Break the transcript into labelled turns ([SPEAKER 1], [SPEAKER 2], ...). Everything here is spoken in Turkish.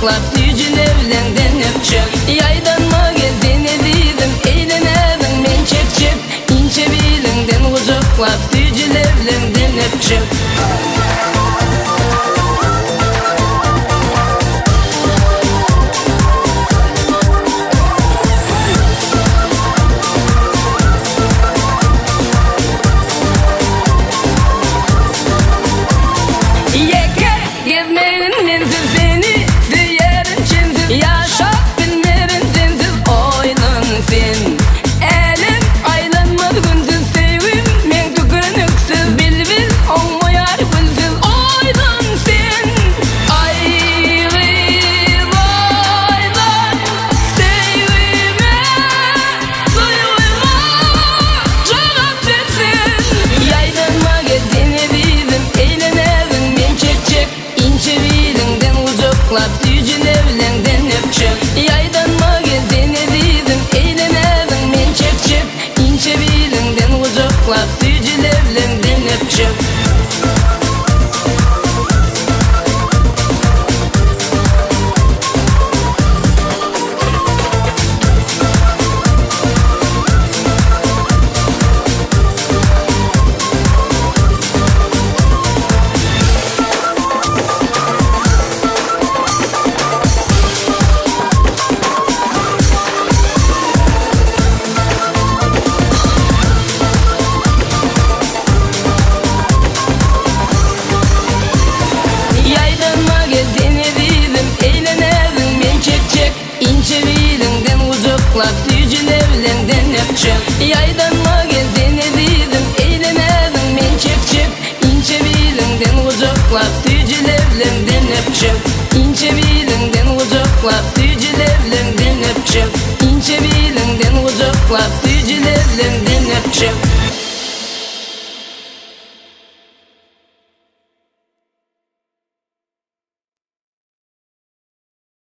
[SPEAKER 1] uzaklap Sücün evlenden öpçük Yaydan magazin ediydim eğlenedin men çekçik İnce bilinden uzaklap Sücün evlenden öpçük Sücün evlenden öpçük Yaydan magazin ediydim eğlenedin men çekçik İnce bilinden uzaklap Sücün evlenden öpçük İnce bilinden uzaklap Sücün evlenden öpçük Yaydan magazin ediydim eğlenedin men çekçik İnce bilinden uzaklap Sücün evlenden öpçük İnce bilinden uzaklap Sücün evlenden öpçük İnce bilinden uzaklap Sücün evlenden öpçük